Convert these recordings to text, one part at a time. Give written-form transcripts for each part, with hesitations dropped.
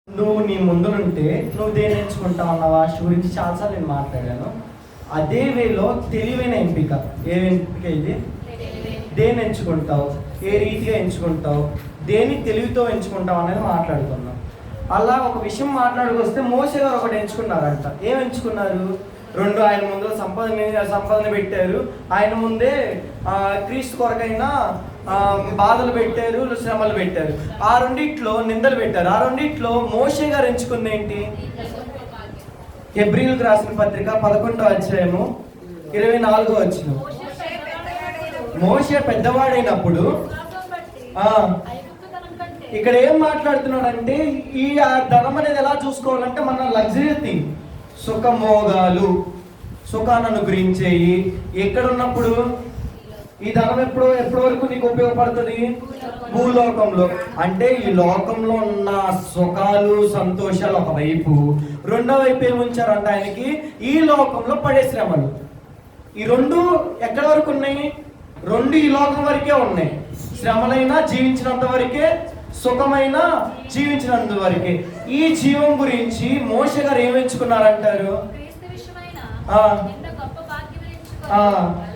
నువ్వు నీ ముందునుంటే నువ్వు దేని ఎంచుకుంటావు అన్న వాటి గురించి చాలాసార్లు నేను మాట్లాడాను. అదే వేలో తెలివైన ఎంపిక. ఏ ఎంపిక ఇది? దేన్ని ఎంచుకుంటావు, ఏ రీతిగా ఎంచుకుంటావు, దేన్ని తెలివితో ఎంచుకుంటావు అనేది మాట్లాడుకున్నాం. అలా ఒక విషయం మాట్లాడుకొస్తే మోషే గారు ఒకటి ఎంచుకున్నారంట. ఏం ఎంచుకున్నారు? రెండు ఆయన ముందు సంపాదన పెట్టారు. ఆయన ముందే క్రీస్తు కొరకైనా బాధలు పెట్టారు, శ్రమలు పెట్టారు. ఆ రెండిట్లో నిందలు పెట్టారు. ఆ రెండిట్లో మోషే గారు ఎంచుకుంది ఏంటి? హెబ్రీయులకు రాసిన పత్రిక 11వ అధ్యాయము 24వ వచనం. మోషే పెద్దవాడైనప్పుడు ఇక్కడ ఏం మాట్లాడుతున్నాడంటే ఈ ధనం అనేది ఎలా చూసుకోవాలంటే మన లగ్జరీ థింగ్, సుఖమోగాలు, సుఖాన్ని అనుగ్రహించేయి. ఎక్కడున్నప్పుడు ఈ ధనం ఎప్పటి వరకు నీకు ఉపయోగపడుతుంది? భూలోకంలో. అంటే ఈ లోకంలో ఉన్న సుఖాలు సంతోషాలు ఒకవైపు, రెండో వైపు ఏముంచారంట ఆయనకి? ఈ లోకంలో పడే శ్రమలు. ఈ రెండు ఎక్కడి వరకు ఉన్నాయి? రెండు ఈ లోకం వరకే ఉన్నాయి. శ్రమలైనా జీవించినంత వరకే, సుఖమైన జీవించినంత వరకే. ఈ జీవం గురించి మోషే గారు ఏం ఎంచుకున్నారంటారు?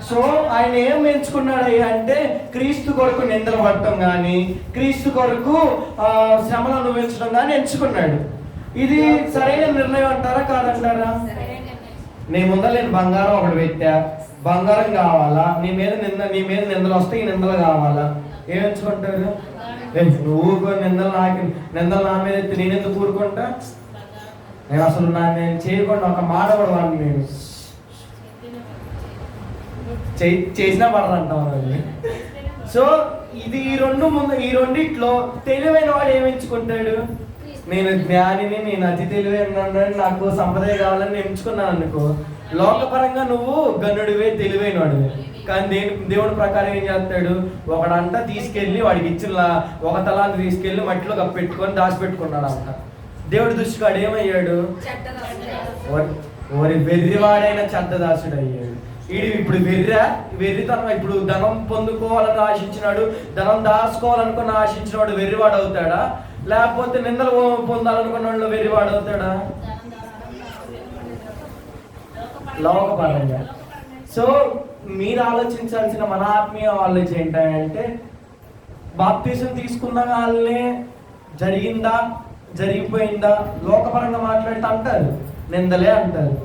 సో ఆయన ఏం ఎంచుకున్నాడు అంటే క్రీస్తు కొరకు నిందలు పడటం కానీ, క్రీస్తు కొరకు శ్రమలు అనుభవించడం కానీ ఎంచుకున్నాడు. ఇది సరైన నిర్ణయం అంటారా కాదంటారా? నీ ముందర నేను బంగారం ఒకటి పెట్టా, బంగారం కావాలా, నీ మీద నిందలు వస్తే ఈ నిందలు కావాలా, ఏం ఎంచుకుంటారు? నువ్వు నిందలు నా మీద ఎత్తి నేనెందుకు కూరుకుంటా? నేను అసలు నేను చేయకుండా ఒక మాట కూడా వాడిని నేను చేసినా పడదంటాం. సో ఇది ఈ రెండిట్లో తెలివైన వాడు ఏమి ఎంచుకుంటాడు? నేను జ్ఞానిని, నేను అతి తెలివైన, నాకు సంపద కావాలని ఎంచుకున్నాను అనుకో, లోకపరంగా నువ్వు గనుడివే, తెలివైన వాడివే. కానీ దేవుడి ప్రకారం ఏం చేస్తాడు? ఒకడంట తీసుకెళ్ళి వాడికి ఇచ్చిన ఒక తలాన్ని తీసుకెళ్ళి మట్టిలో కప్పెట్టుకొని దాచిపెట్టుకున్నాడు అంట. దేవుడి దృష్టికి వాడు ఏమయ్యాడు? ఓరి వెర్రివాడైన చెడ్డదాసుడు అయ్యాడు. ఇప్పుడు వెర్రితనం. ఇప్పుడు ధనం పొందుకోవాలని ఆశించినాడు, ధనం దాచుకోవాలనుకున్న ఆశించినవాడు వెర్రివాడు అవుతాడా? లేకపోతే నిందలు పొందాలనుకున్న వెర్రివాడు అవుతాడా? లోకపరంగా. సో మీరు ఆలోచించాల్సిన మన ఆత్మీయ ఆలోచన ఏంటంటే, బాప్తిజం తీసుకున్న వాళ్ళనే జరిగిందా, జరిగిపోయిందా, లోకపరంగా మాట్లాడితే అంటారు, నిందలే అంటారు.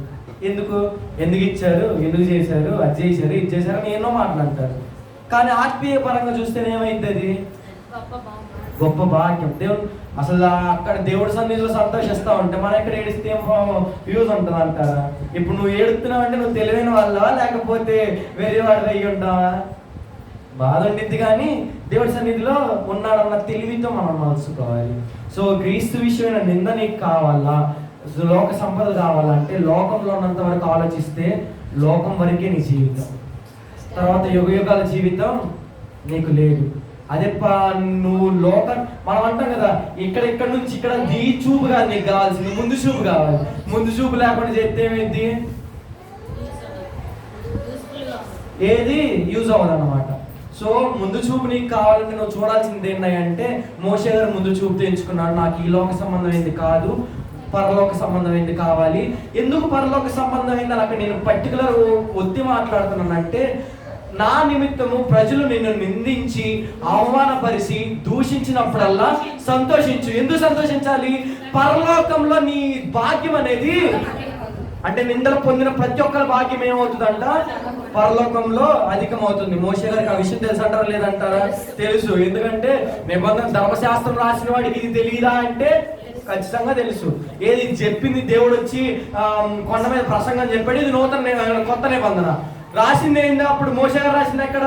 ఎందుకు ఇచ్చారు, ఎందుకు చేశారు, అది చేశారు, ఇది చేశారు అని ఎన్నో మాట్లాడతారు. కానీ ఆత్మీయ పరంగా చూస్తేనే ఏమైతుంది? గొప్ప భాగ్యం. దేవుడు అసలు అక్కడ దేవుడి సన్నిధిలో సంతోషిస్తా ఉంటే మనం ఇక్కడ ఏడిస్తే యూజ్ ఉంటుంది అంటారా? ఇప్పుడు నువ్వు ఏడుస్తున్నావు అంటే నువ్వు తెలివైన వాళ్ళవా లేకపోతే వేరే వాడివి అయ్యి ఉంటావా? బాధ ఉండిద్ది, కానీ దేవుడి సన్నిధిలో ఉన్నాడన్న తెలివితో మనం మలుసుకోవాలి. సో క్రీస్తు విషయమైన నింద నీకు కావాలా, లోక సంపద కావాలంటే లోకంలో ఉన్నంత వరకు ఆలోచిస్తే లోకం వరకే నీ జీవితం, తర్వాత యుగాల జీవితం నీకు లేదు. అదే నువ్వు లోకం, మనం అంటాం కదా, ఇక్కడ నుంచి ఇక్కడ ఈ చూపు కాదు నీకు కావాల్సింది, ముందు చూపు కావాలి. ముందు చూపు లేకుండా చేస్తే ఏమైంది? ఏది యూజ్ అవ్వదు అన్నమాట. సో ముందు చూపు నీకు కావాలంటే నువ్వు చూడాల్సింది ఏంటంటే, మోషే గారు ముందు చూపు తెంచుకున్నాడు. నాకు ఈ లోక సంబంధమైంది కాదు, పరలోక సంబంధమైంది కావాలి. ఎందుకు పరలోక సంబంధమైంది అని అక్కడ నేను పర్టికులర్ ఒత్తి మాట్లాడుతున్నానంటే, నా నిమిత్తము ప్రజలు నిన్ను నిందించి అవమానపరిచి దూషించినప్పుడల్లా సంతోషించు. ఎందుకు సంతోషించాలి? పరలోకంలో నీ భాగ్యం అనేది, అంటే నిందలు పొందిన ప్రతి ఒక్కరి భాగ్యం ఏమవుతుందంట? పరలోకంలో అధికమవుతుంది. మోషే గారికి ఆ విషయం తెలుసు అంటారా లేదంటారా? తెలుసు. ఎందుకంటే నిబంధన ధర్మశాస్త్రం రాసిన వాడికి ఇది తెలియదా అంటే ఖచ్చితంగా తెలుసు. ఏది చెప్పింది దేవుడు వచ్చి కొండ మీద ప్రసంగం చెప్పాడు, ఇది కొత్త నిబంధన. రాసింది ఏంటో అప్పుడు మోషే గారు రాసింది ఎక్కడ?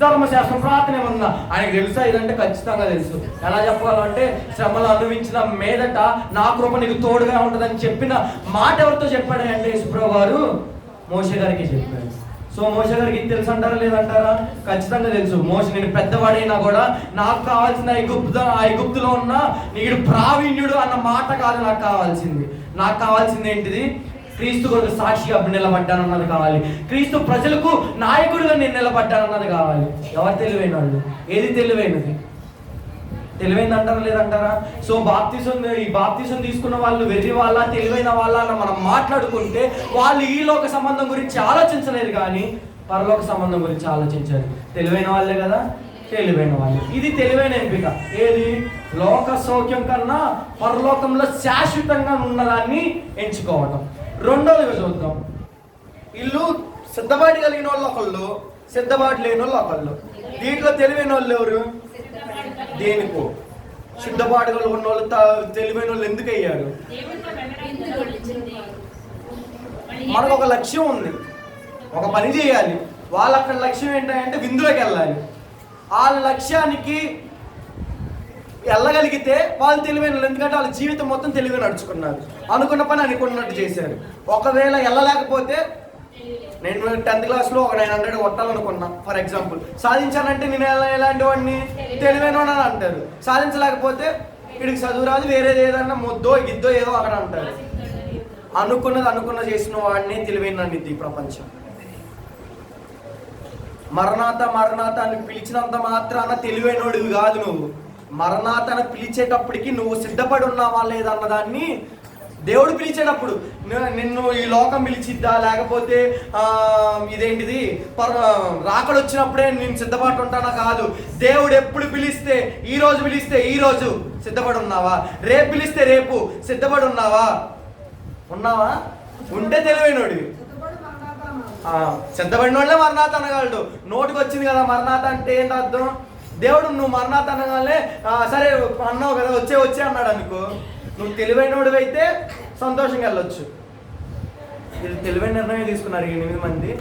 ధర్మశాస్త్రం, ప్రార్థన నిబంధన. ఆయనకు తెలుసా ఇదంటే? ఖచ్చితంగా తెలుసు. ఎలా చెప్పగలంటే, శ్రమలు అనుభవించిన మీదట నా కృప నీకు తోడుగా ఉంటుందని చెప్పిన మాట ఎవరితో చెప్పాడు అంటే యేసుప్రభువు వారు మోషే గారికి చెప్పాడు. సో మోషే గారికి తెలుసు అంటారా లేదంటారా? ఖచ్చితంగా తెలుసు. మోషే నేను పెద్దవాడైనా కూడా నాకు కావాల్సిన ఐగుప్తులో ఉన్న నీడు ప్రావీణ్యుడు అన్న మాట కాదు నాకు కావాల్సింది. నాకు కావాల్సింది ఏంటిది? క్రీస్తు కొరకు సాక్షిగా నిలబడ్డానన్నది కావాలి. క్రీస్తు ప్రజలకు నాయకుడిగా నేను నిలబడ్డానన్నది కావాలి. ఎవరు తెలివైన వాళ్ళు? ఏది తెలివైనది? తెలివైంది అంటారా లేదంటారా? సో ఈ బాప్తిసం తీసుకున్న వాళ్ళు వెర్రి వాళ్ళ తెలివైన వాళ్ళ అని మనం మాట్లాడుకుంటే వాళ్ళు ఈ లోక సంబంధం గురించి ఆలోచించలేదు, కానీ పరలోక సంబంధం గురించి ఆలోచించారు. తెలివైన వాళ్ళే కదా, తెలివైన వాళ్ళు. ఇది తెలివైన ఎంపిక. ఏది? లోక సౌఖ్యం కన్నా పరలోకంలో శాశ్వతంగా ఉన్నదాన్ని ఎంచుకోవటం. రెండోదిగా చూద్దాం. ఇల్లు సిద్ధపాటు కలిగిన వాళ్ళు ఒకళ్ళు, సిద్ధపాటు లేని వాళ్ళు ఒకళ్ళు. దీంట్లో తెలివైన వాళ్ళు ఎవరు? దేనికో సిద్ధపాటు కలిగి ఉన్న వాళ్ళు తెలివైన వాళ్ళు ఎందుకు అయ్యారు? మనకు ఒక లక్ష్యం ఉంది, ఒక పని చేయాలి. వాళ్ళ అక్కడ లక్ష్యం ఏంటంటే విందులోకి వెళ్ళాలి. ఆ లక్ష్యానికి వెళ్ళగలిగితే వాళ్ళు తెలివైన, ఎందుకంటే వాళ్ళ జీవితం మొత్తం తెలివి నడుచుకున్నారు, అనుకున్న పని అనుకున్నట్టు చేశారు. ఒకవేళ వెళ్ళలేకపోతే, నేను 10th క్లాస్లో ఒక 900 కొట్టాలనుకున్నా ఫర్ ఎగ్జాంపుల్, సాధించానంటే నేను ఎలాంటి వాడిని? తెలివైన వాడిని అంటారు. సాధించలేకపోతే వీడికి చదువు రాదు, వేరేది ఏదన్నా ముద్దో గిద్దో ఏదో అక్కడ అంటారు. అనుకున్నది చేసిన వాడిని తెలివైన ఈ ప్రపంచం. మరణాత అని పిలిచినంత మాత్రాన తెలివైనోడివి కాదు నువ్వు. మరణాతను పిలిచేటప్పటికి నువ్వు సిద్ధపడి ఉన్నావా లేదా అన్నదాన్ని దేవుడు పిలిచేటప్పుడు, నిన్ను ఈ లోకం పిలిచిద్దా, లేకపోతే ఇదేంటిది రాకడ వచ్చినప్పుడే నేను సిద్ధపడి ఉంటానా? కాదు. దేవుడు ఎప్పుడు పిలిస్తే, ఈ రోజు పిలిస్తే ఈ రోజు సిద్ధపడి ఉన్నావా? రేపు పిలిస్తే రేపు సిద్ధపడి ఉన్నావా? ఉంటే తెలివైనోడివి. సిద్ధపడిన వాళ్ళే మరణాత అనగలడు. నోటికి వచ్చింది కదా మరణాత అంటే ఏంటి అర్థం? దేవుడు నువ్వు మరణాత అనగానే సరే అన్నావు కదా, వచ్చే అన్నాడు అనుకో, నువ్వు తెలివైనోడు అయితే సంతోషంగా వెళ్ళొచ్చు. ఇది తెలివైన నిర్ణయం తీసుకున్నారు 8 మంది.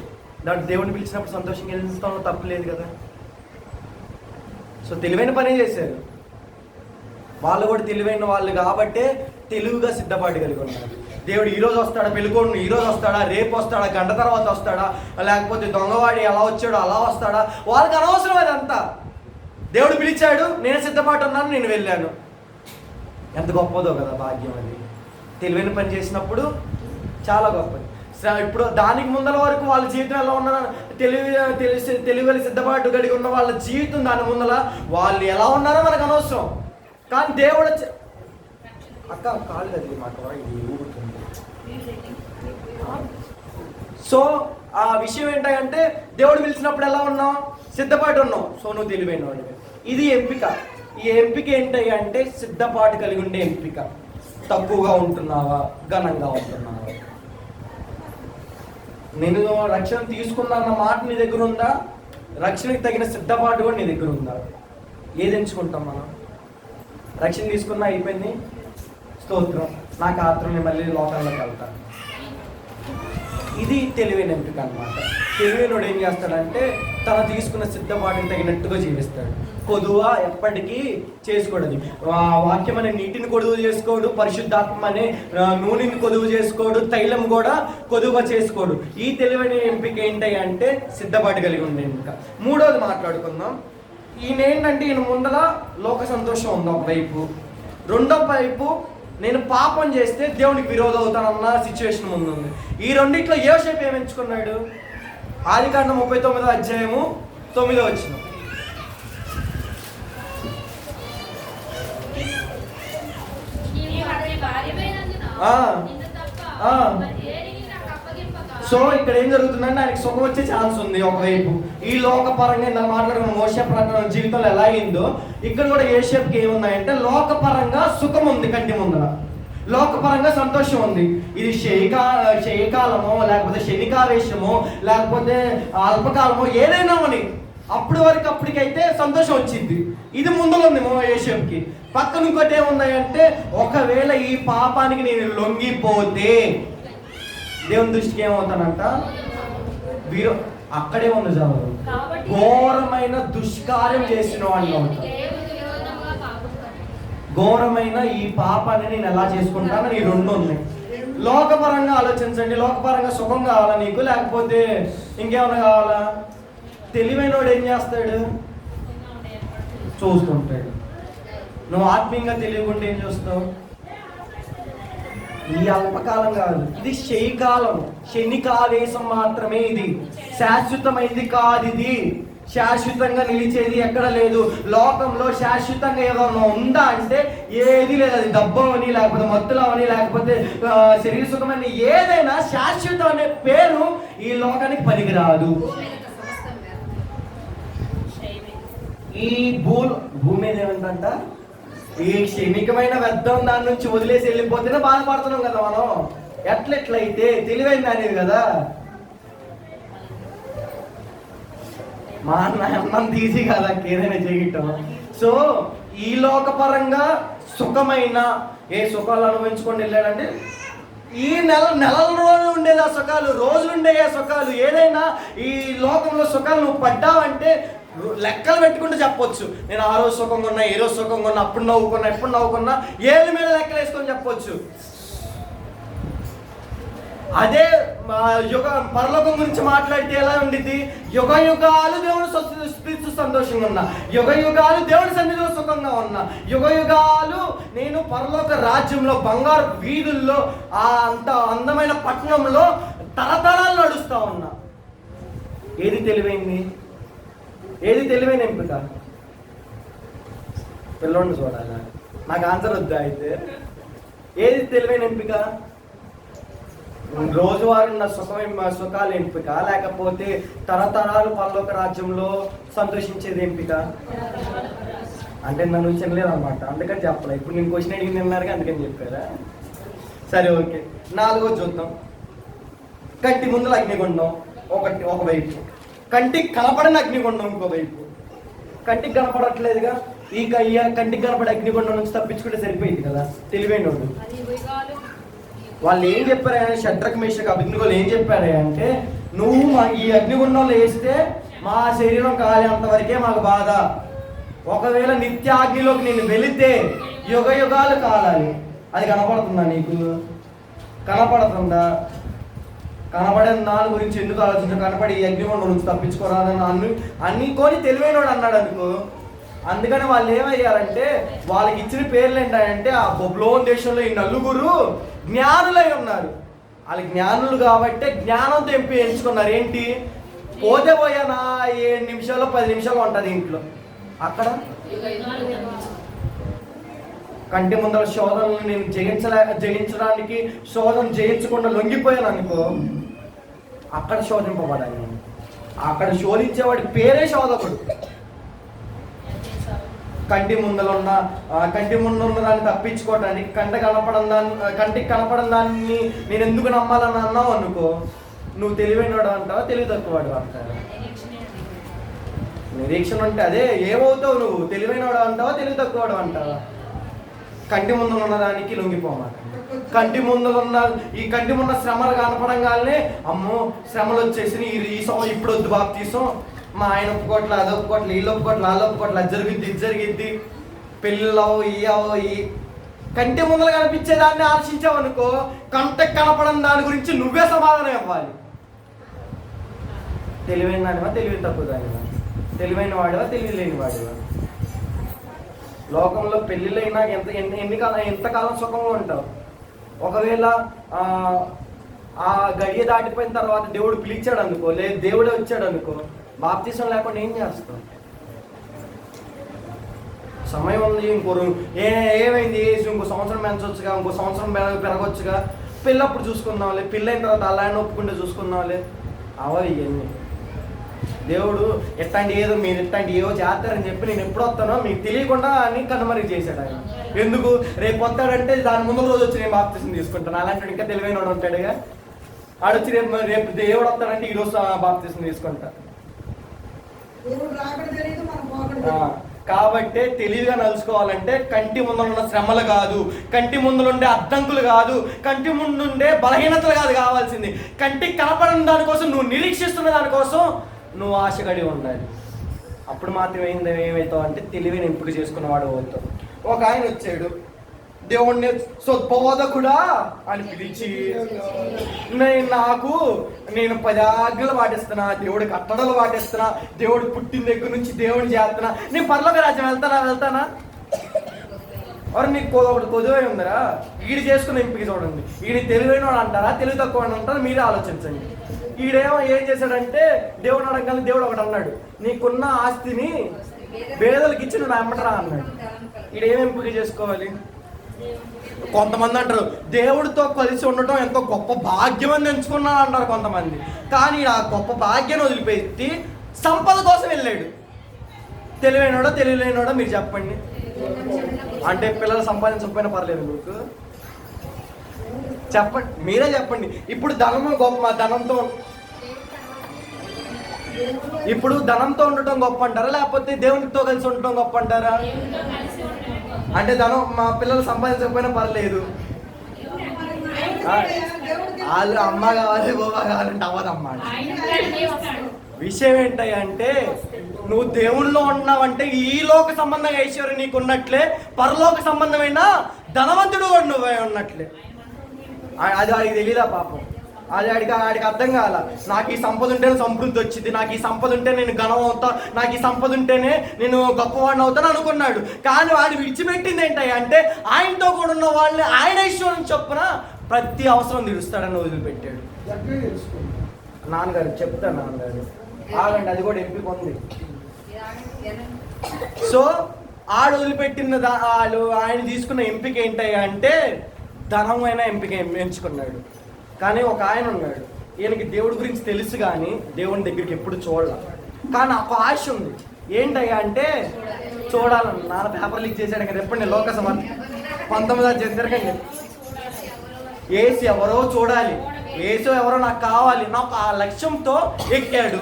దాంట్లో దేవుడిని పిలిచినప్పుడు సంతోషంగా వెళ్ళిస్తాను, తప్పులేదు కదా. సో తెలివైన పనే చేశారు వాళ్ళు కూడా. తెలివైన వాళ్ళు కాబట్టే తెలివిగా సిద్ధపాటు కలిగి ఉన్నారు. దేవుడు ఈరోజు వస్తాడా, పెళ్ళికోడు ఈరోజు వస్తాడా, రేపు వస్తాడా, గంట తర్వాత వస్తాడా, లేకపోతే దొంగవాడి ఎలా వచ్చాడో అలా వస్తాడా, వాళ్ళకి అనవసరం అదంతా. దేవుడు పిలిచాడు, నేను సిద్ధపాటు ఉన్నాను, నేను వెళ్ళాను. ఎంత గొప్పదో కదా భాగ్యం అది. తెలివైన పని చేసినప్పుడు చాలా గొప్పది. ఇప్పుడు దానికి ముందల వరకు వాళ్ళ జీవితం ఎలా ఉన్న తెలివి సిద్ధపాటు కలిగి ఉన్న వాళ్ళ జీవితం దాని ముందల వాళ్ళు ఎలా ఉన్నారో మనకు అనవసరం. కానీ దేవుడు అక్క కాలు కదిలి మాట. సో ఆ విషయం ఏంటంటే దేవుడు పిలిచినప్పుడు ఎలా ఉన్నావు? సిద్ధపాటు ఉన్నావు. సో నువ్వు తెలివైన వాడివి. ఇది ఎంపిక. ఈ ఎంపిక ఏంటి అంటే సిద్ధపాటు కలిగి ఉండే ఎంపిక. తక్కువగా ఉంటున్నావా, ఘనంగా ఉంటున్నావా? నేను రక్షణ తీసుకున్నా మాట నీ దగ్గర ఉందా? రక్షణకి తగిన సిద్ధపాటు కూడా నీ దగ్గర ఉందా? ఏది ఎంచుకుంటాం మనం? రక్షణ తీసుకున్నా అయిపోయింది, స్తోత్రం, నాకు ఆత్రం, మళ్ళీ లోకాల్లోకి వెళ్తాను. ఇది తెలివైన ఎంపిక అన్నమాట. తెలివైనోడు ఏం చేస్తాడంటే తన తీసుకున్న సిద్ధపాటుని తగినట్టుగా జీవిస్తాడు. కొదువ ఎప్పటికీ చేసుకోడది. వాక్యం అనే నీటిని కొదువు చేసుకోడు, పరిశుద్ధాత్మ అనే నూనెని కొదువు చేసుకోడు, తైలం కూడా కొదువ చేసుకోడు. ఈ తెలివైన ఎంపిక ఏంటి అంటే సిద్ధపాటు కలిగి ఉండే ఎంపిక. మూడోది మాట్లాడుకుందాం. ఈయన ఏంటంటే ఈయన ముందర లోక సంతోషం ఉంది ఒకవైపు, రెండో వైపు నేను పాపం చేస్తే దేవునికి విరోధం అవుతానన్న సిచ్యువేషన్ ముందుంది. ఈ రెండిట్లో యోసేపు ఏం ఎంచుకున్నాడు? ఆదికాండం 39వ అధ్యాయము 9వ వచనం. సో ఇక్కడ ఏం జరుగుతుందంటే ఆయనకి సుఖం వచ్చే ఛాన్స్ ఉంది ఒకవైపు. ఈ లోకపరంగా ఇందాక మాట్లాడుకున్న మోషే ప్రకారం జీవితంలో ఎలా అయిందో ఇక్కడ కూడా యోసేపుకి ఏముందంటే లోకపరంగా సుఖం ఉంది, కంటి ముందర లోకపరంగా సంతోషం ఉంది. ఇది శయకాలమో లేకపోతే శనికావేశమో లేకపోతే అల్పకాలమో ఏదైనా అని అప్పటికైతే సంతోషం వచ్చింది. ఇది ముందులో ఉంది యోసేపుకి. పక్కన ఇంకోటి ఏముందంటే ఒకవేళ ఈ పాపానికి నేను లొంగిపోతే దేవుని దృష్టికి ఏమవుతానంట? అక్కడే ఉంది చాలు. ఘోరమైన దుష్కార్యం చేసిన వాళ్ళు అవుతారు. ఘోరమైన ఈ పాపాన్ని నేను ఎలా చేసుకుంటానని ఈ రెండు ఉన్నాయి. లోకపరంగా ఆలోచించండి. లోకపరంగా సుఖం కావాలా నీకు, లేకపోతే ఇంకేమైనా కావాలా? తెలివైన వాడు ఏం చేస్తాడు? చూస్తుంటాడు. నువ్వు ఆత్మీయంగా తెలియకుండా ఏం చూస్తావు? ఈ అల్పకాలం కాదు, ఇది శనికాలం, శనికావేశం మాత్రమే. ఇది శాశ్వతమైంది కాదు. ఇది శాశ్వతంగా నిలిచేది ఎక్కడ లేదు. లోకంలో శాశ్వతంగా ఏదైనా ఉందా అంటే ఏది లేదు. అది డబ్బని, లేకపోతే మత్తులవని, లేకపోతే శరీర సుఖమని, ఏదైనా శాశ్వతం అనే పేరు ఈ లోకానికి పనికిరాదు. ఈ భూమి మీద ఏమంటంట, ఈ క్షణికమైన వ్యర్థం దాని నుంచి వదిలేసి వెళ్ళిపోతేనే బాధపడుతున్నాం కదా మనం. ఎట్లయితే తెలివైంది అనేది కదా. మా అన్నం తీసి కదా ఏదైనా చేయటం. సో ఈ లోకపరంగా సుఖమైన ఏ సుఖాలు అనుభవించుకొని వెళ్ళాడంటే ఈ నెలల రోజులు ఉండేది ఆ సుఖాలు, రోజులు ఉండే ఆ సుఖాలు. ఏదైనా ఈ లోకంలో సుఖాలు నువ్వు పడ్డావంటే లెక్కలు పెట్టుకుంటూ చెప్పొచ్చు. నేను ఆ రోజు సుఖంగా ఉన్నా, ఏ రోజు సుఖంగా ఉన్నా, అప్పుడు నవ్వుకున్నా, ఎప్పుడు నవ్వుకున్నా, ఏళ్ళ మీద లెక్కలు వేసుకొని చెప్పొచ్చు. అదే పరలోకం గురించి మాట్లాడితే ఎలా ఉండిద్ది? యుగ యుగాలు దేవుడు స్థితి సంతోషంగా ఉన్నా, యుగ యుగాలు దేవుడి సన్నిధిలో సుఖంగా ఉన్నా, యుగ యుగాలు నేను పరలోక రాజ్యంలో బంగారు వీధుల్లో ఆ అంత అందమైన పట్టణంలో తరతరాలు నడుస్తా ఉన్నా. ఏది తెలివైంది? ఏది తెలివైన ఎంపిక? పిల్లోడిని చూడాలా? నాకు ఆన్సర్ వద్దా? అయితే ఏది తెలివైన ఎంపిక? రోజువారీ ఉన్న సుఖాలు ఎంపిక, లేకపోతే తరతరాలు పరలోక రాజ్యంలో సంతోషించేది ఎంపిక? అంటే నన్ను చిన్నలేదు అనమాట, అందుకని చెప్పలే. ఇప్పుడు నేను క్వశ్చన్ అడిగింది అన్నారుగా, అందుకని చెప్పారా? సరే, ఓకే. 4వ చూద్దాం. కంటి ముందుల అగ్నిగుండం ఒకవైపు, కంటికి కనపడని అగ్నిగుండం ఇంకోవైపు. కంటికి కనపడట్లేదుగా, ఈ కంటికి కనపడే అగ్నిగుండం నుంచి తప్పించుకుంటే సరిపోయింది కదా తెలివైన వాళ్ళు. వాళ్ళు ఏం చెప్పారు? షడ్రక్ మేషక్ అభిజ్ఞులు ఏం చెప్పారు అంటే, నువ్వు ఈ అగ్నిగుండంలో వేస్తే మా శరీరం కాలేంత వరకే మాకు బాధ. ఒకవేళ నిత్యాగ్నిలోకి నేను వెళితే యుగ యుగాలు కాలాలి. అది కనపడుతుందా నీకు? కనపడుతుందా? కనపడని దాని గురించి ఎందుకు ఆలోచించు? కనపడి ఈ అగ్నిగుండం నుంచి తప్పించుకోరాదని అనుకొని తెలివైనోడు అన్నాడు అనుకో. అందుకని వాళ్ళు ఏమయ్యారంటే, వాళ్ళకి ఇచ్చిన పేర్లు ఏంటంటే, ఆ బబులోన్ దేశంలో ఈ నలుగురు జ్ఞానులై ఉన్నారు. వాళ్ళు జ్ఞానులు కాబట్టి జ్ఞానంతో ఎంచుకున్నారు. ఏంటి? పోతే పోయానా 7 నిమిషాలు 10 నిమిషాలు ఉంటుంది ఇంట్లో. అక్కడ కంటి ముందర శోధనలు నేను జయించడానికి శోధన జయించకుండా లొంగిపోయాను అనుకో, అక్కడ శోధింపబడాలి. అక్కడ శోధించేవాడి పేరే శోధకుడు. కంటి ముందలున్న దాన్ని తప్పించుకోవడానికి కంటికి కనపడని దాన్ని నేను ఎందుకు నమ్మాలని అన్నావు అనుకో, నువ్వు తెలివైనవాడు అంటావా తెలివి తక్కువవాడు అంటావా? నిరీక్షణ అంటే అదే. ఏమవుతావు నువ్వు? తెలివైనవాడు అంటావా తెలివి తక్కువవాడు అంటావా? కంటి ముందు ఉన్న దానికి లొంగిపోమాట. కంటి ముందు శ్రమలు కనపడంగానే అమ్మో శ్రమలు వచ్చేసి ఇప్పుడు వద్దు బాప్తీసం, మా ఆయన ఒప్పుకోట్ల, అది ఒప్పుకోట్ల, వీళ్ళు ఒప్పుకోట్ల, వాళ్ళు ఒప్పుకోట్ల, అది జరిగిద్ది, ఇది జరిగిద్ది, పెళ్ళిలో ఈ కంటి ముందర కనిపించేదాన్ని ఆలోచించావు అనుకో, కంటకు కనపడని దాని గురించి నువ్వే సమాధానం ఇవ్వాలి. తెలివైన దానివా తెలివి తక్కువ దానివా? తెలివైన వాడివా తెలివి లేని వాడివా? లోకంలో పెళ్ళిళ్ళైనా ఎంతకాలం సుఖంగా ఉంటావు. ఒకవేళ ఆ గడియ దాటిపోయిన తర్వాత దేవుడు పిలిచాడు అనుకో, లేదు దేవుడే వచ్చాడు అనుకో, బాప్తీసం లేకుండా ఏం చేస్తాం? సమయం ఉంది, ఏమైంది, ఇంకో సంవత్సరం పెంచవచ్చుగా, ఇంకో సంవత్సరం పెరగొచ్చుగా, పెళ్ళప్పుడు చూసుకుందాంలే, పెళ్ళైన తర్వాత అలా ఒప్పుకుంటే చూసుకుందాంలే. అవవి ఇవన్నీ దేవుడు మీరు ఇట్లాంటి ఏవో చేస్తారని చెప్పి నేను ఎప్పుడు వస్తానో మీకు తెలియకుండా అని కనుమరుగు చేశాడు ఆయన. ఎందుకు? రేపు వస్తాడంటే దాని ముందు రోజు వచ్చి నేను బాప్తీసం తీసుకుంటాను. అలాంటి ఇంకా తెలివైన వాడు ఉంటాడుగా, ఆడొచ్చి రేపు దేవుడు వస్తాడంటే ఈరోజు బాప్తీసం తీసుకుంటా. కాబట్టి తెలివిగా నలుచుకోవాలంటే కంటి ముందున్న శ్రమలు కాదు, కంటి ముందులుండే అడ్డంకులు కాదు, కంటి ముందుండే బలహీనతలు కాదు కావాల్సింది. కంటికి కనపడని దానికోసం, నువ్వు నిరీక్షిస్తున్న దానికోసం నువ్వు ఆశగడి ఉండాలి. అప్పుడు మాత్రం ఏమవుతావు అంటే తెలివిని ఎంపిక చేసుకున్నవాడు అవుతావు. ఒక ఆయన వచ్చాడు, దేవుణ్ణి బోధకుడా అని పిలిచి, నేను 10 ఆజ్ఞలు పాటిస్తున్నా, దేవుడి కట్టడలు పాటిస్తున్నా, దేవుడు పుట్టిన దగ్గర నుంచి దేవుడిని చేస్తున్నా, నేను పరలోక రాజ్యం వెళ్తానా? ఎవరు నీకు ఒకటి కొద్దువై ఉందరా, ఈడు చేసుకున్న ఎంపిక చూడండి. ఈడు తెలివైన వాడు అంటారా, తెలివి తక్కువ అని అంటారా, మీరే ఆలోచించండి. ఈడేమో ఏం చేశాడంటే దేవుడు అడగగానే దేవుడు ఒకటి అన్నాడు, నీకున్న ఆస్తిని పేదలకు ఇచ్చి నువ్వు అమ్మటరా అన్నాడు. ఈడేం ఎంపిక చేసుకోవాలి? కొంతమంది అంటారు దేవుడితో కలిసి ఉండటం ఎంతో గొప్ప భాగ్యం అని ఎంచుకున్నా అంటారు కొంతమంది. కానీ ఆ గొప్ప భాగ్యాన్ని వదిలిపెట్టి సంపద కోసం వెళ్ళాడు. తెలివైనోడో తెలియలేనోడో మీరు చెప్పండి. అంటే పిల్లలు సంపాదించకపోయినా పర్లేదు మీకు చెప్పండి, మీరే చెప్పండి. ఇప్పుడు ధనము గొప్ప, ఇప్పుడు ధనంతో ఉండటం గొప్ప అంటారా, లేకపోతే దేవునితో కలిసి ఉండటం గొప్ప అంటారా? అంటే ధనం మా పిల్లలు సంపాదించకపోయినా పర్లేదు, వాళ్ళు అమ్మ కావాలి బాబా కావాలంటే అవ్వదమ్మా. విషయం ఏంటంటే నువ్వు దేవుళ్ళలో ఉన్నావంటే ఈ లోక సంబంధంగా ఐశ్వర్యం నీకు ఉన్నట్లే పరలోక సంబంధమైన ధనవంతుడు కూడా నువ్వే ఉన్నట్లే. అది వాడికి తెలీదా పాపం, అది ఆడికి అర్థం కాల. నాకు ఈ సంపద ఉంటేనే సమృద్ధి వచ్చింది, నాకు ఈ సంపద ఉంటే నేను ఘనం అవుతా, నాకు ఈ సంపద ఉంటేనే నేను గొప్పవాడిని అవుతాను అనుకున్నాడు. కానీ వాడు విడిచిపెట్టింది ఏంటంటే ఆయనతో కూడా ఉన్న వాళ్ళని ఆయన ఐశ్వర్యం చొప్పున ప్రతి అవసరం తీరుస్తాడని వదిలిపెట్టాడు. నాన్నగారు చెప్తాను, నాన్నగారు ఆగండి, అది కూడా ఎంపిక ఉంది. సో ఆడు వదిలిపెట్టిన వాళ్ళు ఆయన తీసుకున్న ఎంపిక ఏంటంటే ధనమైన ఎంపిక ఎంచుకున్నాడు. కానీ ఒక ఆయన ఉన్నాడు, ఈయనకి దేవుడి గురించి తెలుసు కానీ దేవుని దగ్గరికి ఎప్పుడు చూడాల. కానీ ఒక ఆశ ఉంది, ఏంటయ్యా అంటే చూడాలని. నాన్న పేపర్ లీక్ చేశాడు కదా ఎప్పుడు, నేను లోక సమర్థ 19 జరగండి. ఏసు ఎవరో చూడాలి, ఏసు ఎవరో నాకు కావాలి, నాకు ఆ లక్ష్యంతో ఎక్కాడు.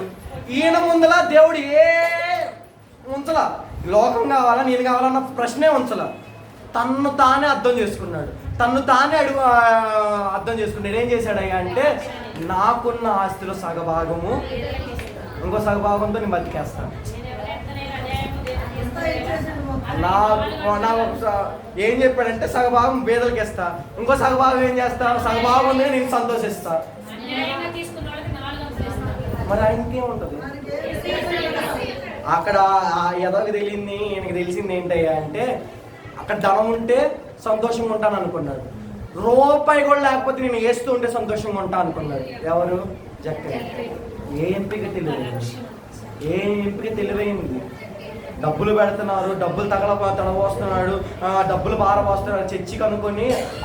ఈయన ముందల దేవుడు ఉంచలా, లోకం కావాలా నేను కావాలన్న ప్రశ్నే ఉంచలా. తన్ను తానే అర్థం చేసుకున్నాడు, తన్ను తానే అర్థం చేసుకున్నాడు. ఏం చేశాడయ్యా అంటే నాకున్న ఆస్తిలో సగభాగము ఇంకో సగభాగంతో నేను బతికేస్తాను. ఏం చెప్పాడంటే సగభాగం పేదలకి ఇస్తా, ఇంకో సగభాగం ఏం చేస్తా, సగభాగం ఉంది నేను సంతోషిస్తా. మరి ఆయనకి ఏముంటుంది అక్కడ? ఎదరికి తెలియంది ఈయనకి తెలిసింది ఏంటయ్యా అంటే అక్కడ ధనం ఉంటే సంతోషంగా ఉంటాను అనుకున్నాడు, రూపాయి కూడా లేకపోతే నేను వేస్తూ ఉంటే సంతోషంగా ఉంటా అనుకున్నాడు. ఎవరు? జక్కయ్య. ఏ ఎంపిక తెలివైంది? డబ్బులు పెడుతున్నారు, డబ్బులు తడబోస్తున్నాడు, డబ్బులు పారబోస్తున్నాడు, చర్చికి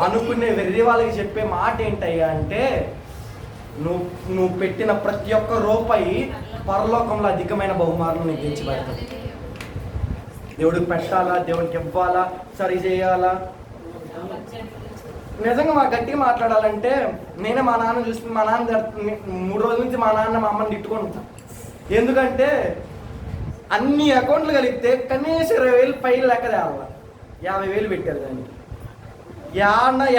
అనుకునే వెర్రి వాళ్ళకి చెప్పే మాట ఏంటయ్యా అంటే నువ్వు పెట్టిన ప్రతి ఒక్క రూపాయి పరలోకంలో అధికమైన బహుమానం నీకు తెచ్చి పెడతాడు. దేవుడికి పెట్టాలా, దేవుడికి ఇవ్వాలా, సరి చేయాలా. నిజంగా మా గట్టిగా మాట్లాడాలంటే నేనే మా నాన్న చూసి మా నాన్న 3 రోజుల నుంచి మా అమ్మని తిట్టుకుంటా. ఎందుకంటే అన్ని అకౌంట్లు కలిపితే కనీసం 20,000 పైన లెక్క తేవాల, 50,000 పెట్టారు దానికి.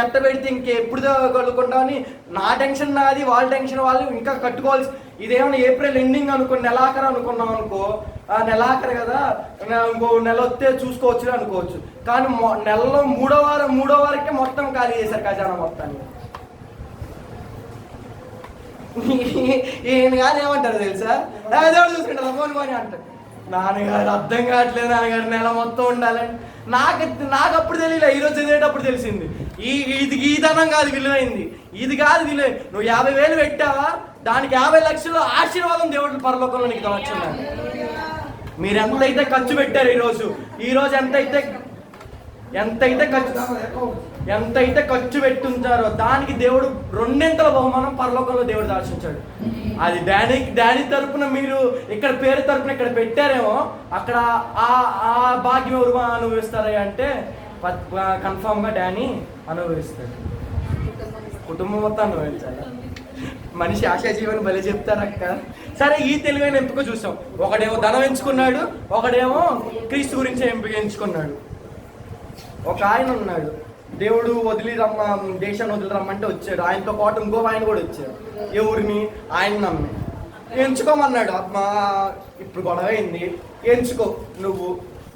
ఎట్ట పెడితే ఇంకెప్పుడు కలుగుకుంటామని నా టెన్షన్ నాది, వాళ్ళ టెన్షన్ వాళ్ళు. ఇంకా కట్టుకోవాల్సి, ఇదేమన్నా ఏప్రిల్ ఎండింగ్ అనుకుని నెలాఖరు అనుకున్నాం అనుకో, నెలాఖరు కదా ఇంకో నెల వస్తే చూసుకోవచ్చు అనుకోవచ్చు. కానీ నెలలో మూడో వారకే మొత్తం ఖాళీ చేశారు ఖజానా మొత్తాన్ని. ఈయన కానీ ఏమంటారు తెలుసా, దేవుడు చూసుకుంటారు ఫోన్ కొని అంటారు. నాన్నగారు అర్థం కావట్లేదు నాన్నగారు, నెల మొత్తం ఉండాలని. నాకు అప్పుడు తెలియలే, ఈరోజు చదివేటప్పుడు తెలిసింది. ఈ ధనం కాదు విలువైంది, ఇది కాదు విలువ. నువ్వు 50,000 పెట్టావా, దానికి 50 లక్షలు ఆశీర్వాదం దేవుడు పరలోకంలో నీకు వచ్చిందని. మీరు ఎంతైతే ఖర్చు పెట్టారు ఈరోజు ఎంతైతే ఖర్చు పెట్టుంటారో దానికి దేవుడు 2 బహుమానం పరలోకంలో దేవుడు దాచించాడు. అది డాడీ తరపున మీరు ఇక్కడ పేరు తరపున ఇక్కడ పెట్టారేమో, అక్కడ ఆ భాగ్యం ఎవరు అనుభవిస్తారా అంటే కన్ఫామ్గా డానీ అనుభవిస్తాడు. కుటుంబం మొత్తం అనుభవించాలి. మనిషి ఆశాజీవని భలే చెప్తారక్క. సరే, ఈ తెలివైన ఎంపిక చూసాం. ఒకడేమో ధనం ఎంచుకున్నాడు, ఒకడేమో క్రీస్తు గురించి ఎంపిక ఎంచుకున్నాడు. ఒక ఆయన ఉన్నాడు, దేవుడు దేశాన్ని వదిలి రమ్మంటే వచ్చాడు. ఆయనతో పాటు ఇంకో ఆయన కూడా వచ్చాడు. ఎవరిని? ఆయన నమ్మి ఎంచుకోమన్నాడు. ఇప్పుడు గొడవ అయింది, ఎంచుకో నువ్వు.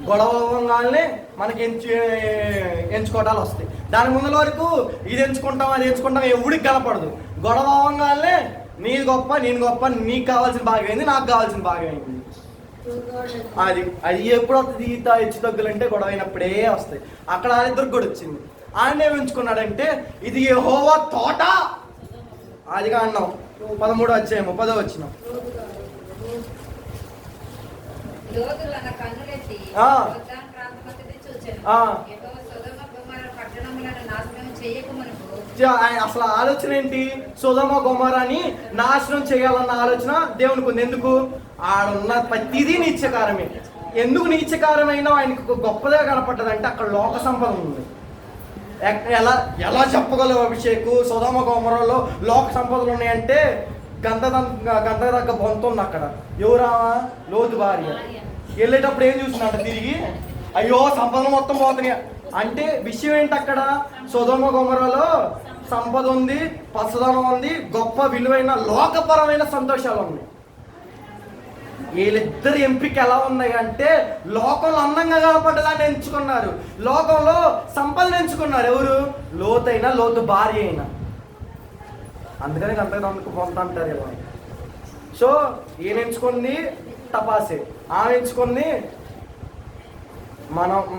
గొడవ అవ్వగానే మనకి ఎంచుకోవటాలు వస్తాయి. దాని ముందు వరకు ఇది ఎంచుకుంటాం అది ఎంచుకుంటాం ఎవడికి కనపడదు. గొడవ అవ్వగానే నీది గొప్ప నేను గొప్ప, నీకు కావాల్సిన భాగం అయింది, నాకు కావాల్సిన భాగం అయింది. అది అది ఎప్పుడు వస్తుంది ఈత హెచ్చు తగ్గులు అంటే గొడవ అయినప్పుడే వస్తాయి. అక్కడ వాళ్ళిద్దరికి కూడా వచ్చింది. ఆయన ఏమి ఎంచుకున్నాడంటే ఇది యెహోవా తోట. అదిగా అన్నాం 13 అధ్యాయం 10వ వచనం. అసలు ఆలోచన ఏంటి? సొదొమ గొమొర్రాని నాశనం చేయాలన్న ఆలోచన దేవునికి ఉంది. ఎందుకు? ఆడున్న ప్రతిదీ నీచకారమే. ఎందుకు నీచకారమైన ఆయనకు గొప్పగా కనపడ్డదంటే అక్కడ లోక సంపద ఉంది. ఎలా ఎలా చెప్పగలవు అభిషేకు? సొదొమ గొమొర్రాలో లోక సంపదలు ఉన్నాయంటే గంధదగ్గ బొంత ఉంది అక్కడ. ఎవరామా? లోతు భార్య. వెళ్ళేటప్పుడు ఏం చూసినట్టు తిరిగి అయ్యో సంపదలు మొత్తం పోతున్నాయి అంటే విషయం ఏంటి? అక్కడ సొదొమ గొమొర్రాలో సంపద ఉంది, పచ్చదనం ఉంది, గొప్ప విలువైన లోకపరమైన సంతోషాలు ఉన్నాయి. వీళ్ళిద్దరు ఎంపిక ఎలా ఉన్నాయి అంటే లోకంలో అందంగా కనపడ్డదాన్ని ఎంచుకున్నారు, లోకంలో సంపదను ఎంచుకున్నారు. ఎవరు? లోతు భార్య అయినా. అందుకని గంతకు పొంత అంటారు ఇలా. సో ఈయన ఎంచుకుంది తపాసే, ఆమె ఎంచుకుంది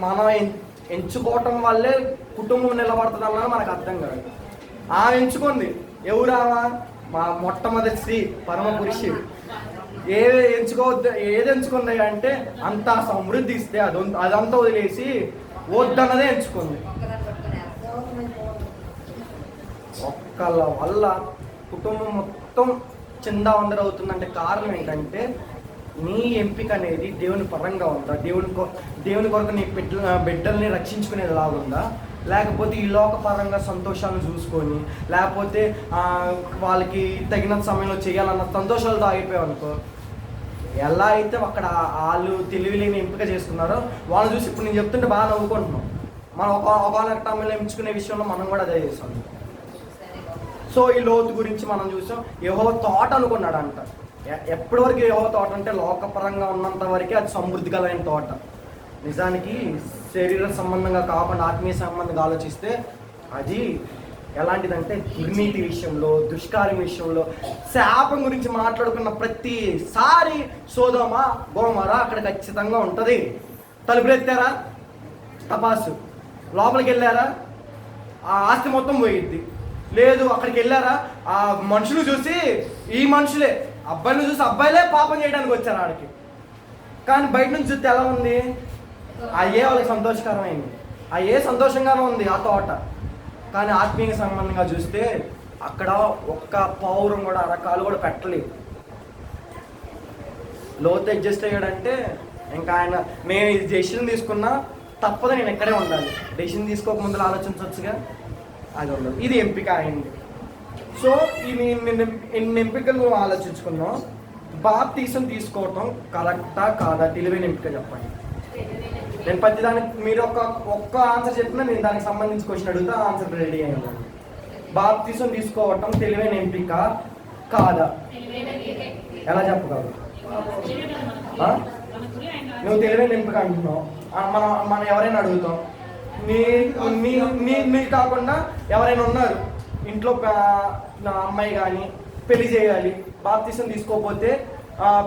మనం ఎంచుకోవటం వల్లే కుటుంబం నిలబడుతుంది అన్నది మనకు అర్థం కాదు. ఆమె ఎంచుకుంది ఎవరామా? మా మొట్టమొదటి స్త్రీ పరమ పురుషుడు. ఏది ఎంచుకుంది అంటే అంతా సమృద్ధి ఇస్తే అదంతా వదిలేసి వద్దన్నదే ఎంచుకుంది. ఒక్కళ్ళ వల్ల కుటుంబం మొత్తం చిందావందర అవుతుందంటే కారణం ఏంటంటే నీ ఎంపిక అనేది దేవుని పరంగా ఉందా? దేవుని కొరకు నీ బిడ్డల్ని రక్షించుకునేది లాగుందా? లేకపోతే ఈ లోకపరంగా సంతోషాలను చూసుకొని లేకపోతే వాళ్ళకి తగిన సమయంలో చేయాలన్న సంతోషాలతో ఆగిపోయావు అనుకో. ఎలా అయితే అక్కడ వాళ్ళు తెలివిలేని ఎంపిక చేసుకున్నారో వాళ్ళు చూసి ఇప్పుడు నేను చెప్తుంటే బాగా నవ్వుకుంటున్నాం. మనం ఒకనొక టైంలో ఎంచుకునే విషయంలో మనం కూడా అదే చేస్తాం. సో ఈ లోతు గురించి మనం చూసాం. యెహోవా తోట అనుకున్నాడంట. ఎప్పటి వరకు యెహోవా తోట అంటే లోకపరంగా ఉన్నంత వరకే అది సమృద్ధి కలిగిన తోట. నిజానికి శరీర సంబంధంగా కాకుండా ఆత్మీయ సంబంధంగా ఆలోచిస్తే అది ఎలాంటిదంటే దుర్నీతి విషయంలో, దుష్కార్యం విషయంలో, శాపం గురించి మాట్లాడుకున్న ప్రతిసారి సొదొమ గొమొర్రా అక్కడ ఖచ్చితంగా ఉంటుంది. తలుపులు ఎత్తారా? తపాసు. లోపలికి వెళ్ళారా? ఆ ఆస్తి మొత్తం పోయిద్ది. లేదు అక్కడికి వెళ్ళారా? ఆ మనుషులు చూసి ఈ మనుషులే, అబ్బాయిని చూసి అబ్బాయిలే పాపం చేయడానికి వచ్చారు ఆడికి. కానీ బయట నుంచి చూస్తే ఎలా ఉంది? అయ్యే వాళ్ళకి సంతోషకరమైంది, అయ్యే సంతోషంగానే ఉంది ఆ తోట. కానీ ఆత్మీయ సంబంధంగా చూస్తే అక్కడ ఒక్క పౌరం కూడా అరకాలు కూడా పెట్టలేదు. లోతు అడ్జస్ట్ అయ్యాడంటే ఇంకా ఆయన మేము ఇది డెసిషన్ తీసుకున్నా తప్పదు, నేను ఎక్కడే ఉండాలి. డెసిషన్ తీసుకోక ముందు ఆలోచించవచ్చుగా, అది ఉండదు. ఇది ఎంపిక అయింది. సో ఇన్ని ఎంపికలు ఆలోచించుకున్నాం. బాప్తీసం తీసుకోవటం కరెక్టా కాదా? తెలివైన ఎంపిక చెప్పండి. నేను ప్రతిదానికి మీరు ఒక్క ఆన్సర్ చెప్పినా నేను దానికి సంబంధించి క్వశ్చన్ అడుగుతా, ఆన్సర్ రెడీ అయ్యాను. బాప్తీసం తీసుకోవటం తెలివైన ఎంపిక కాదా? ఎలా చెప్పగలరు? నువ్వు తెలివైన ఎంపిక అంటున్నావు. మనం ఎవరైనా అడుగుతాం, నీ కాకుండా ఎవరైనా ఉన్నారు ఇంట్లో నా అమ్మాయి కానీ పెళ్లి చేయాలి, బాప్తీసం తీసుకోకపోతే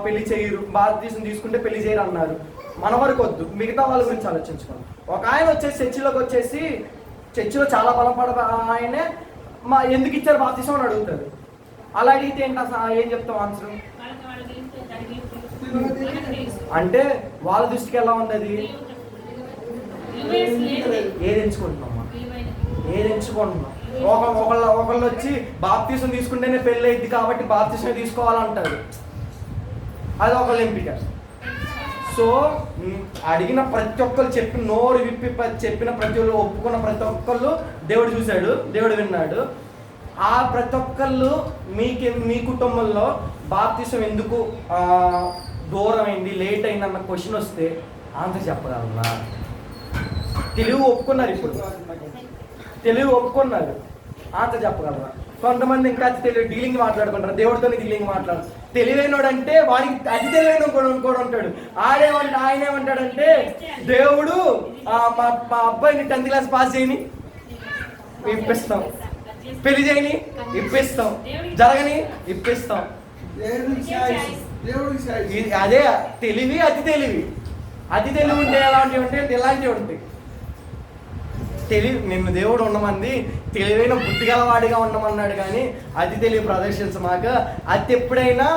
పెళ్లి చేయరు, బాప్తీసం తీసుకుంటే పెళ్లి చేయరు అన్నారు. మన వరకు వద్దు, మిగతా వాళ్ళ గురించి ఆలోచించుకోండి. ఒక ఆయన వచ్చేసి చర్చిలో చాలా బలం పడ ఆయనే ఎందుకు ఇచ్చారు బాప్తీసం అని అడుగుతారు. అలా అడిగితే ఏంటి అసలు ఏం చెప్తాం ఆన్సర్? అంటే వాళ్ళ దృష్టికి ఎలా ఉంది అది? ఏది ఎంచుకుంటున్నాం? ఒకళ్ళు వచ్చి బాప్తీసం తీసుకుంటేనే పెళ్ళి అయింది కాబట్టి బాప్తీసం తీసుకోవాలంటారు. అది ఒకళ్ళు ఎంపిక. సో అడిగిన ప్రతి ఒక్కరు నోరు విప్పి చెప్పిన ప్రతి ఒక్కరు ఒప్పుకున్న ప్రతి ఒక్కళ్ళు దేవుడు చూశాడు, దేవుడు విన్నాడు. ఆ ప్రతి ఒక్కళ్ళు మీ కుటుంబంలో బాప్తీసం ఎందుకు దూరం అయింది, లేట్ అయింది అన్న క్వశ్చన్ వస్తే ఆన్సర్ చెప్పగలరా? తెలివి ఒప్పుకున్నారు, ఆన్సర్ చెప్పగలరా? కొంతమంది ఇంకా డీలింగ్ మాట్లాడుకుంటారు, దేవుడితో డీలింగ్ మాట్లాడు. తెలివైనోడు అంటే వాడికి అతి తెలివైన కూడా ఉంటాడు. ఆయన ఏమంటాడంటే దేవుడు మా అబ్బాయిని 10th క్లాస్ పాస్ చేయని ఇప్పిస్తాం, పెళ్లి చేయని ఇప్పిస్తాం, జరగని ఇప్పిస్తాం. అదే తెలివి, అతి తెలివి. అతి తెలివి ఉంటే ఎలాంటివి ఉంటాయి అంటే ఇలాంటివి ఉంటాయి. నిన్ను దేవుడు ఉండమంది తెలివైన బుద్ధిగలవాడిగా ఉండమన్నాడు, కానీ అతి తెలివి ప్రదర్శించమాక. అతి ఎప్పుడైనా,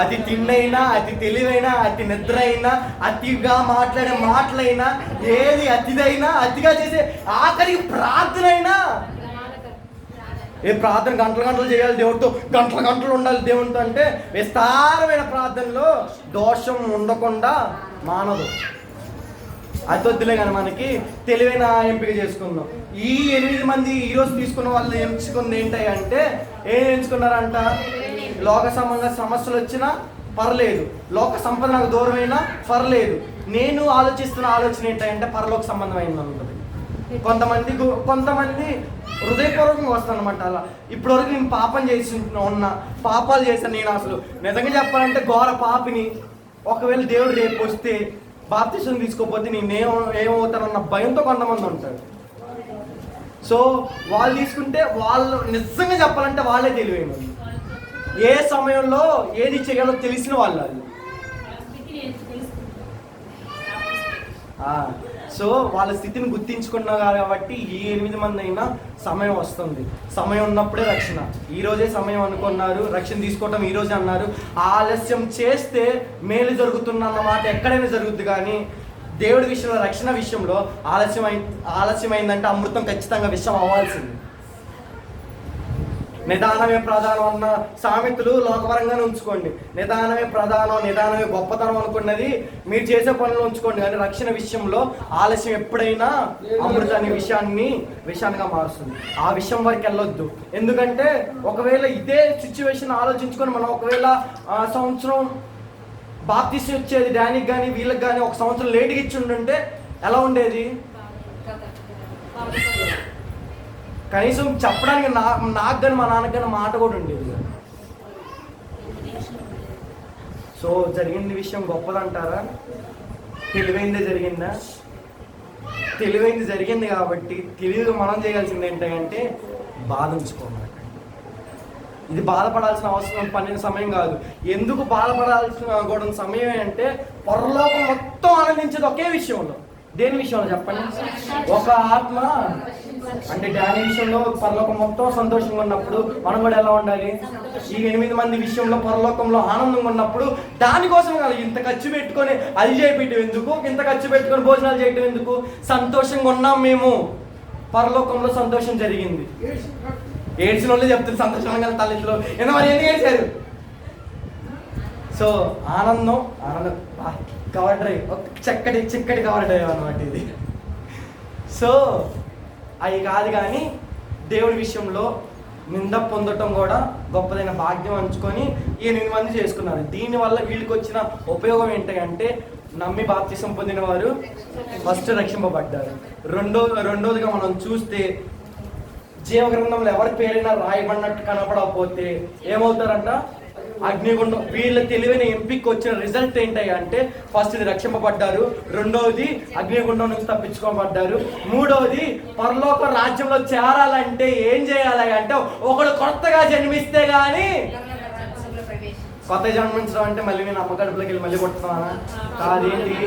అతి తిండైనా, అతి తెలివైనా, అతి నిద్ర అయినా, అతిగా మాట్లాడే మాటలైనా, ఏది అతిదైనా, అతిగా చేసే ఆఖరికి ప్రార్థన అయినా. ప్రార్థన గంటలు గంటలు చేయాలి దేవుడితో, గంటలు గంటలు ఉండాలి దేవుడితో అంటే విస్తారమైన ప్రార్థనలో దోషం ఉండకుండా మానదు. అదొద్దులే కానీ మనకి తెలివైన ఎంపిక చేసుకుందాం. ఈ 8 మంది ఈరోజు తీసుకున్న వాళ్ళు ఎంచుకుంది ఏంటంటే, ఏం ఎంచుకున్నారంట? లోక సంబంధ సమస్యలు వచ్చినా పర్లేదు, లోక సంపద నాకు దూరమైనా పర్లేదు, నేను ఆలోచిస్తున్న ఆలోచన ఏంటంటే పరలోక సంబంధమైంది ఉంటుంది. కొంతమంది హృదయపూర్వకంగా వస్తాను అనమాట. అలా ఇప్పటివరకు నేను పాపం చేసి ఉన్నా, పాపాలు చేశాను, నేను అసలు నిజంగా చెప్పాలంటే ఘోర పాపిని. ఒకవేళ దేవుడు రేపు వస్తే బాప్తిసం తీసుకోకపోతే నేను ఏమవుతానన్న భయంతో కొంతమంది ఉంటారు. సో వాళ్ళు తీసుకుంటే వాళ్ళు నిజంగా చెప్పాలంటే వాళ్ళే తెలివైన, ఏ సమయంలో ఏది చేయాలో తెలిసిన వాళ్ళు. సో వాళ్ళ స్థితిని గుర్తించుకున్నారు కాబట్టి ఈ 8 మంది అయినా సమయం వస్తుంది. సమయం ఉన్నప్పుడే రక్షణ. ఈరోజే సమయం అనుకున్నారు, రక్షణ తీసుకోవటం ఈరోజే అన్నారు. ఆలస్యం చేస్తే మేలు జరుగుతుందన్నమాట ఎక్కడైనా జరుగుద్ది, కానీ దేవుడి విషయంలో, రక్షణ విషయంలో ఆలస్యమైందంటే అమృతం ఖచ్చితంగా విషయం అవ్వాల్సింది. నిదానమే ప్రధానం అన్న సామెతలు లోకపరంగానే ఉంచుకోండి. నిదానమే ప్రధానం, నిదానమే గొప్పతనం అనుకున్నది మీరు చేసే పనులు ఉంచుకోండి, కానీ రక్షణ విషయంలో ఆలస్యం ఎప్పుడైనా అమృతాన్ని విషయాన్నిగా మారుస్తుంది. ఆ విషయం వరకు వెళ్ళొద్దు. ఎందుకంటే ఒకవేళ ఇదే సిచ్యువేషన్ ఆలోచించుకొని మనం ఒకవేళ సంవత్సరం బాప్తిసం వచ్చేది డానికి కానీ వీళ్ళకి కానీ 1 సంవత్సరం లేట్గా ఇచ్చి ఉండుంటే ఎలా ఉండేది? కనీసం చెప్పడానికి నాకు కానీ మా నాన్నకి కానీ మాట కూడా ఉండేది. సో జరిగింది విషయం గొప్పదంటారా? తెలివైందే జరిగిందా? తెలివైంది జరిగింది కాబట్టి తెలివిగా మనం చేయాల్సింది ఏంటంటే బాధించుకోవాలి. ఇది బాధపడాల్సిన అవసరం పడిన సమయం కాదు. ఎందుకు బాధపడాల్సిన కూడా సమయం అంటే పరలోకం మొత్తం ఆనందించేది ఒకే విషయంలో. దేని విషయంలో చెప్పండి? ఒక ఆత్మ అంటే డాని విషయంలో పరలోకం మొత్తం సంతోషంగా ఉన్నప్పుడు మనం కూడా ఎలా ఉండాలి? ఈ 8 మంది విషయంలో పరలోకంలో ఆనందంగా ఉన్నప్పుడు దానికోసం కాదు ఇంత ఖర్చు పెట్టుకొని అది చేయటం ఎందుకు, ఇంత ఖర్చు పెట్టుకొని భోజనాలు చేయటం ఎందుకు? సంతోషంగా ఉన్నాం మేము, పరలోకంలో సంతోషం జరిగింది. ఏడ్చిన వాళ్ళే చెప్తుంది సంతోషంగా తల్లిలో మరి ఎందుకు ఏడ్చారు? సో ఆనందం కవర్ డ్రైవ్, చిక్కటి కవర్ డ్రైవ్ అనమాట ఇది. సో అవి కాదు, కానీ దేవుడి విషయంలో నింద పొందటం కూడా గొప్పదైన భాగ్యం అంచుకొని ఈ 8 మంది చేసుకున్నారు. దీనివల్ల వీళ్ళకి వచ్చిన ఉపయోగం ఏంటంటే నమ్మి బాప్తిసం పొందిన వారు ఫస్ట్ రక్షింపబడ్డారు. రెండోదిగా మనం చూస్తే జీవగ్రంథంలో ఎవరి పేరైనా రాయబడినట్టు కనపడకపోతే ఏమవుతారంట? అగ్నిగుండం. వీళ్ళ తెలివైన ఎంపిక వచ్చిన రిజల్ట్ ఏంటంటే ఫస్ట్ ఇది రక్షింపబడ్డారు, రెండవది అగ్నిగుండం నుంచి తప్పించుకోబడ్డారు, మూడవది పరలోక రాజ్యంలో చేరాలంటే ఏం చేయాలి అంటే ఒకడు కొత్తగా జన్మిస్తే గాని. కొత్త జన్మించడం అంటే మళ్ళీ నేను అమ్మ కడుపులోకి వెళ్ళి మళ్ళీ కొట్టుకున్నానా? కాదేంటి?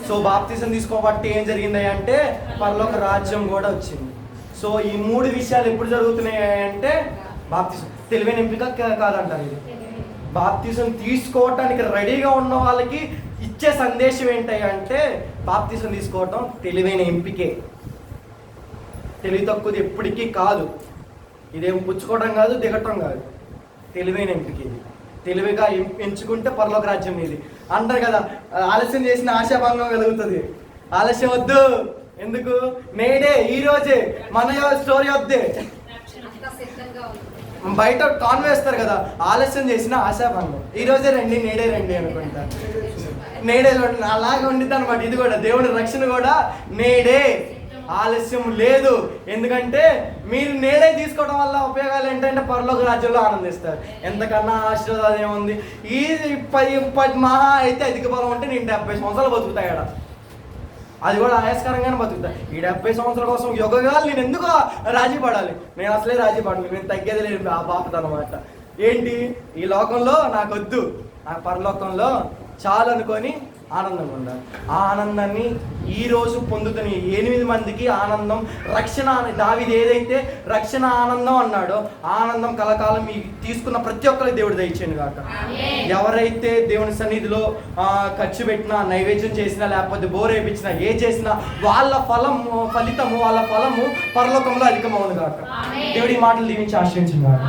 సో బాప్తిసం తీసుకోబట్టి ఏం జరిగింది అంటే పరలోక రాజ్యం కూడా వచ్చింది. సో ఈ 3 విషయాలు ఎప్పుడు జరుగుతున్నాయి అంటే బాప్తిసం. తెలివైన ఎంపిక కాదంటారు ఇది. బాప్తిసం తీసుకోవటానికి రెడీగా ఉన్న వాళ్ళకి ఇచ్చే సందేశం ఏంటంటే బాప్తిసం తీసుకోవటం తెలివైన ఎంపికే. తెలివి తక్కువది ఎప్పటికీ కాదు. ఇదేం పుచ్చుకోవడం కాదు, దిగటం కాదు, తెలివైన ఎంపిక ఇది. తెలివిగా ఎంచుకుంటే పరలోక రాజ్యం ఇది అంటారు కదా. ఆలస్యం చేసిన ఆశాభంగం కలుగుతుంది. ఆలస్యం వద్దు. ఎందుకు? నేడే, ఈ రోజే మన స్టోరీ వద్దే. బయట కాన్ వేస్తారు కదా, ఆలస్యం చేసిన ఆశాభంగం. ఈ రోజే రండి, నేడే రండి అనుకుంటా. నేడే అలాగే ఉండిద్ది అనమాట. ఇది కూడా దేవుడి రక్షణ కూడా నేడే, ఆలస్యం లేదు. ఎందుకంటే మీరు నేడే తీసుకోవడం వల్ల ఉపయోగాలు ఏంటంటే పరలోక రాజ్యంలో ఆనందిస్తారు. ఎంతకన్నా ఆశీర్వాదం ఏముంది? ఈ 10 మహా అయితే అధిక బలం ఉంటే నేను 70 సంవత్సరాలు బతుకుతాయడ. అది కూడా ఆయాస్కరంగానే బతుకుతా. ఈ 70 సంవత్సరాల కోసం యుగగాలు నేను ఎందుకు రాజీ పడాలి? నేను అసలే రాజీ పడాలి, నేను తగ్గేది లేదు. ఆ బాపత అనమాట. ఏంటి? ఈ లోకంలో నాకొద్దు, ఆ పరలోకంలో చాలు అనుకొని ఆనందంగా ఉండాలి. ఆ ఆనందాన్ని ఈరోజు పొందుతున్న 8 మందికి ఆనందం, రక్షణ అని దావీదు ఏదైతే రక్షణ ఆనందం అన్నాడో ఆనందం కలకాలం మీ తీసుకున్న ప్రతి ఒక్కరికి దేవుడు దయచేయను గాక. ఎవరైతే దేవుని సన్నిధిలో ఖర్చు పెట్టినా, నైవేద్యం చేసినా, లేకపోతే బోర్ వేయించినా, ఏ చేసినా వాళ్ళ ఫలితము పరలోకంలో అధికమవును గాక. దేవుడి మాటలు దీవించి ఆశ్రయించిన గాక.